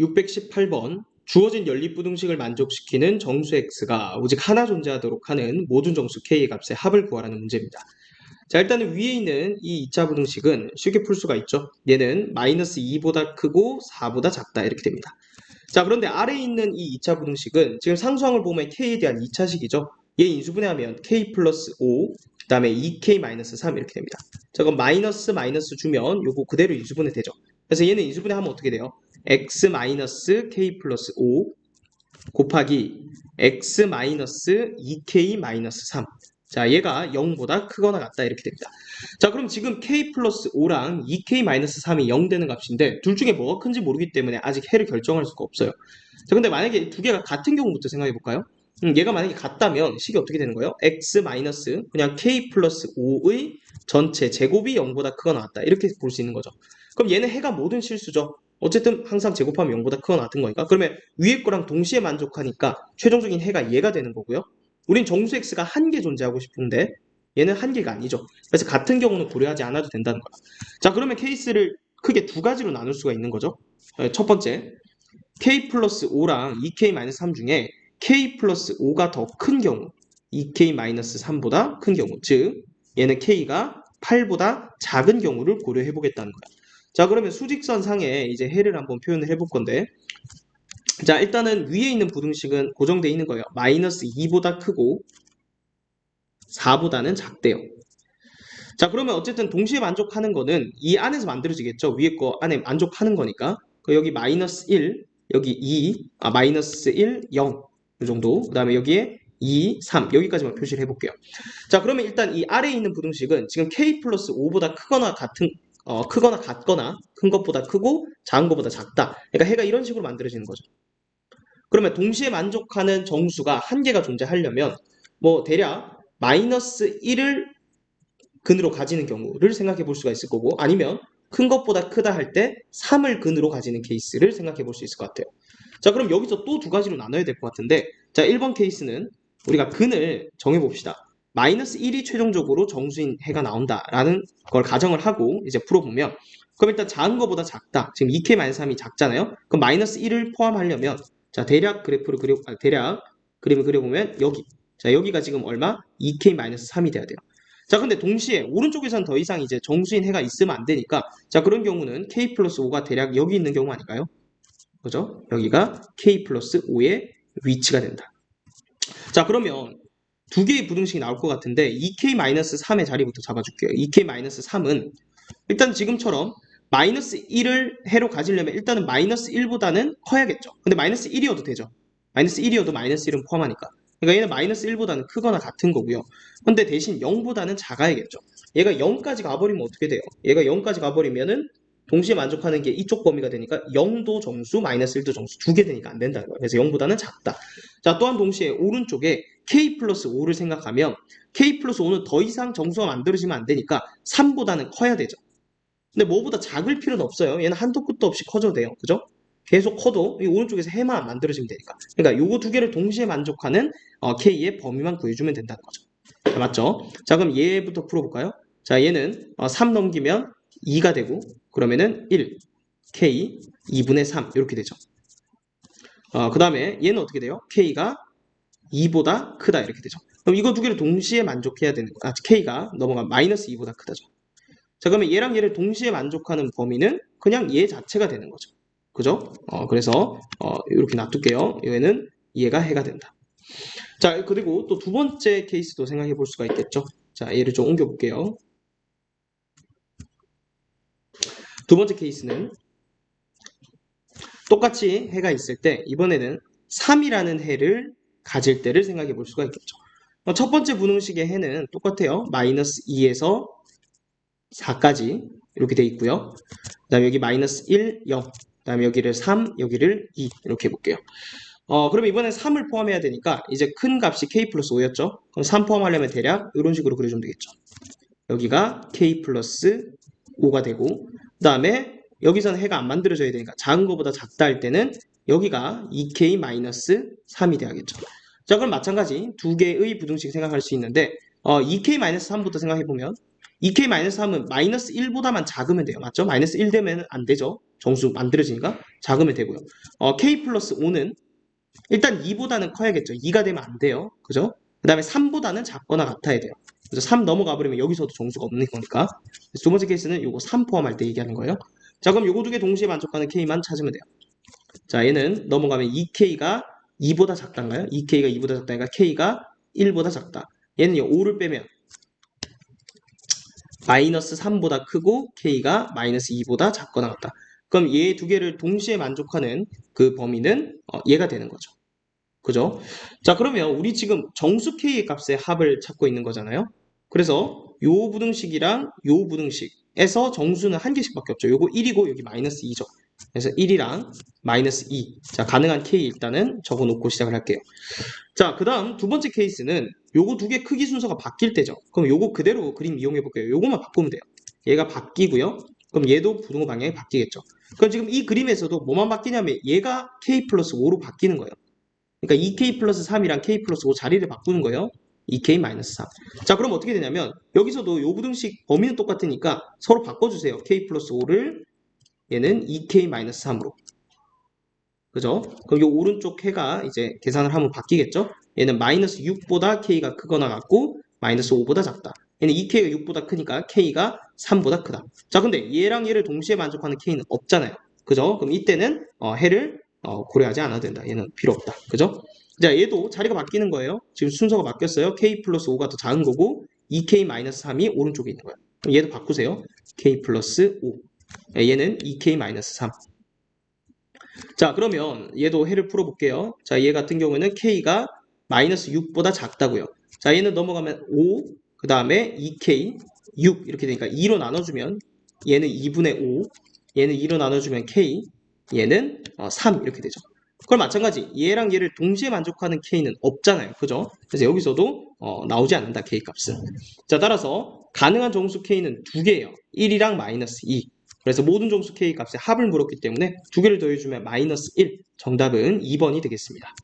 618번 주어진 연립부등식을 만족시키는 정수 x가 오직 하나 존재하도록 하는 모든 정수 k의 값의 합을 구하라는 문제입니다. 자, 일단은 위에 있는 이 2차 부등식은 쉽게 풀 수가 있죠. 얘는 마이너스 2보다 크고 4보다 작다 이렇게 됩니다. 자, 그런데 아래에 있는 이 2차 부등식은 지금 상수항을 보면 k에 대한 2차식이죠. 얘 인수분해하면 k 플러스 5, 그 다음에 2k 마이너스 3 이렇게 됩니다. 자, 그럼 마이너스 주면 요거 그대로 인수분해 되죠. 그래서 얘는 인수분해하면 어떻게 돼요? x 마이너스 k 플러스 5 곱하기 x 마이너스 2k 마이너스 3. 자, 얘가 0보다 크거나 같다 이렇게 됩니다. 자, 그럼 지금 k 플러스 5랑 2k 마이너스 3이 0 되는 값인데 둘 중에 뭐가 큰지 모르기 때문에 아직 해를 결정할 수가 없어요. 자, 근데 만약에 두 개가 같은 경우부터 생각해 볼까요? 얘가 만약에 같다면 식이 어떻게 되는 거예요? x 마이너스 그냥 k 플러스 5의 전체 제곱이 0보다 크거나 같다 이렇게 볼 수 있는 거죠. 그럼 얘는 해가 모든 실수죠. 어쨌든 항상 제곱하면 0보다 크거나 같은 거니까. 그러면 위에 거랑 동시에 만족하니까 최종적인 해가 얘가 되는 거고요. 우린 정수 x가 한 개 존재하고 싶은데 얘는 한 개가 아니죠. 그래서 같은 경우는 고려하지 않아도 된다는 거야. 자, 그러면 케이스를 크게 두 가지로 나눌 수가 있는 거죠. 첫 번째, k 플러스 5랑 2k 마이너스 3 중에 k 플러스 5가 더 큰 경우 2k 마이너스 3보다 큰 경우, 즉 얘는 k가 8보다 작은 경우를 고려해 보겠다는 거야. 자, 그러면 수직선 상에 이제 해를 한번 표현을 해볼 건데, 자, 일단은 위에 있는 부등식은 고정되어 있는 거예요. 마이너스 2보다 크고 4보다는 작대요. 자, 그러면 어쨌든 동시에 만족하는 거는 이 안에서 만들어지겠죠. 위에 거 안에 만족하는 거니까. 여기 마이너스 1, 여기 2, 마이너스 1, 0. 이 정도. 그 다음에 여기에 2, 3. 여기까지만 표시를 해볼게요. 자, 그러면 일단 이 아래에 있는 부등식은 지금 k 플러스 5보다 크거나 같거나 큰 것보다 크고 작은 것보다 작다. 그러니까 해가 이런 식으로 만들어지는 거죠. 그러면 동시에 만족하는 정수가 한 개가 존재하려면 뭐 대략 마이너스 1을 근으로 가지는 경우를 생각해 볼 수가 있을 거고, 아니면 큰 것보다 크다 할 때 3을 근으로 가지는 케이스를 생각해 볼 수 있을 것 같아요. 자, 그럼 여기서 또 두 가지로 나눠야 될 것 같은데, 자, 1번 케이스는 우리가 근을 정해 봅시다. 마이너스 1이 최종적으로 정수인 해가 나온다라는 걸 가정을 하고 이제 풀어보면, 그럼 일단 작은 것보다 작다. 지금 2k-3이 작잖아요. 그럼 마이너스 1을 포함하려면, 자, 대략 그림을 그려보면 여기. 자, 여기가 지금 얼마? 2k-3이 돼야 돼요. 자, 근데 동시에 오른쪽에선 더 이상 이제 정수인 해가 있으면 안 되니까, 자, 그런 경우는 k 플러스 5가 대략 여기 있는 경우 아닐까요? 그죠? 여기가 k 플러스 5의 위치가 된다. 자, 그러면 두 개의 부등식이 나올 것 같은데 2k-3의 자리부터 잡아줄게요. 2k-3은 일단 지금처럼 마이너스 1을 해로 가지려면 일단은 마이너스 1보다는 커야겠죠. 근데 마이너스 1이어도 되죠. 마이너스 1이어도 마이너스 1은 포함하니까. 그러니까 얘는 마이너스 1보다는 크거나 같은 거고요. 근데 대신 0보다는 작아야겠죠. 얘가 0까지 가버리면 어떻게 돼요? 얘가 0까지 가버리면은 동시에 만족하는 게 이쪽 범위가 되니까 0도 정수, 마이너스 1도 정수 두 개 되니까 안 된다는 거예요. 그래서 0보다는 작다. 자, 또한 동시에 오른쪽에 k 플러스 5를 생각하면 k 플러스 5는 더 이상 정수가 만들어지면 안 되니까 3보다는 커야 되죠. 근데 뭐보다 작을 필요는 없어요. 얘는 한도 끝도 없이 커져도 돼요. 그죠? 계속 커도 이 오른쪽에서 해만 만들어지면 되니까. 그러니까 요거 두 개를 동시에 만족하는 K의 범위만 구해주면 된다는 거죠. 자, 맞죠? 자, 그럼 얘부터 풀어볼까요? 자, 얘는 3 넘기면 2가 되고, 그러면은 1, K, 2분의 3 이렇게 되죠. 그 다음에 얘는 어떻게 돼요? K가 2보다 크다 이렇게 되죠. 그럼 이거 두 개를 동시에 만족해야 되는 거야. K가 넘어가 마이너스 2보다 크다죠. 자, 그러면 얘랑 얘를 동시에 만족하는 범위는 그냥 얘 자체가 되는 거죠. 그죠? 그래서 이렇게 놔둘게요. 얘는 얘가 해가 된다. 자, 그리고 또 두 번째 케이스도 생각해 볼 수가 있겠죠. 자, 얘를 좀 옮겨 볼게요. 두 번째 케이스는 똑같이 해가 있을 때 이번에는 3이라는 해를 가질 때를 생각해 볼 수가 있겠죠. 첫 번째 분홍식의 해는 똑같아요. 마이너스 2에서 4까지 이렇게 돼 있고요. 그 다음에 여기 마이너스 1, 0. 그 다음에 여기를 3, 여기를 2 이렇게 해볼게요. 그러면 이번엔 3을 포함해야 되니까 이제 큰 값이 k 플러스 5였죠. 그럼 3 포함하려면 대략 이런 식으로 그려주면 되겠죠. 여기가 k 플러스 5가 되고, 그 다음에 여기서는 해가 안 만들어져야 되니까 작은 것보다 작다 할 때는 여기가 2k 마이너스 3이 돼야겠죠. 자, 그럼 마찬가지 두 개의 부등식 생각할 수 있는데 2k 마이너스 3부터 생각해보면 2k 마이너스 3은 마이너스 1보다만 작으면 돼요. 맞죠? 마이너스 1 되면 안 되죠. 정수 만들어지니까 작으면 되고요. k 플러스 5는 일단 2보다는 커야겠죠. 2가 되면 안 돼요. 그죠? 그 다음에 3보다는 작거나 같아야 돼요. 그래서 3 넘어가 버리면 여기서도 정수가 없는 거니까. 그래서 두 번째 케이스는 요거 3 포함할 때 얘기하는 거예요. 자, 그럼 요거 두 개 동시에 만족하는 K만 찾으면 돼요. 자, 얘는 넘어가면 2K가 2보다 작단가요? 2K가 2보다 작다니까 K가 1보다 작다. 얘는요, 5를 빼면 마이너스 3보다 크고 K가 마이너스 2보다 작거나 같다. 그럼 얘 두 개를 동시에 만족하는 그 범위는 얘가 되는 거죠. 그죠? 자, 그러면 우리 지금 정수 K의 값의 합을 찾고 있는 거잖아요. 그래서 요 부등식이랑 요 부등식에서 정수는 한 개씩밖에 없죠. 요거 1이고 여기 마이너스 2죠. 그래서 1이랑 마이너스 2. 자, 가능한 K 일단은 적어놓고 시작을 할게요. 자, 그 다음 두 번째 케이스는 요거 두 개 크기 순서가 바뀔 때죠. 그럼 요거 그대로 그림 이용해 볼게요. 요거만 바꾸면 돼요. 얘가 바뀌고요. 그럼 얘도 부등호 방향이 바뀌겠죠. 그럼 지금 이 그림에서도 뭐만 바뀌냐면 얘가 K 플러스 5로 바뀌는 거예요. 그러니까 2K 플러스 3이랑 K 플러스 5 자리를 바꾸는 거예요. 2K 마이너스 3. 자, 그럼 어떻게 되냐면 여기서도 요 부등식 범위는 똑같으니까 서로 바꿔주세요. K 플러스 5를 얘는 2K 마이너스 3으로. 그죠? 그럼 이 오른쪽 해가 이제 계산을 하면 바뀌겠죠? 얘는 마이너스 6보다 K가 크거나 같고 마이너스 5보다 작다. 얘는 2K가 6보다 크니까 K가 3보다 크다. 자, 근데 얘랑 얘를 동시에 만족하는 K는 없잖아요. 그죠? 그럼 이때는 해를 고려하지 않아도 된다. 얘는 필요 없다. 그죠? 자, 얘도 자리가 바뀌는 거예요. 지금 순서가 바뀌었어요. K 플러스 5가 더 작은 거고 2K 마이너스 3이 오른쪽에 있는 거예요. 그럼 얘도 바꾸세요. K 플러스 5. 얘는 2K 마이너스 3. 자, 그러면 얘도 해를 풀어볼게요. 자, 얘 같은 경우에는 K가 마이너스 6보다 작다고요. 자, 얘는 넘어가면 5, 그 다음에 2K, 6 이렇게 되니까 2로 나눠주면 얘는 2분의 5, 얘는 2로 나눠주면 K, 얘는 3 이렇게 되죠. 그걸 마찬가지 얘랑 얘를 동시에 만족하는 K는 없잖아요. 그죠? 그래서 여기서도 나오지 않는다. K 값은. 자, 따라서 가능한 정수 K는 두 개예요. 1이랑 마이너스 2. 그래서 모든 정수 K 값의 합을 물었기 때문에 두 개를 더해주면 마이너스 1. 정답은 2번이 되겠습니다.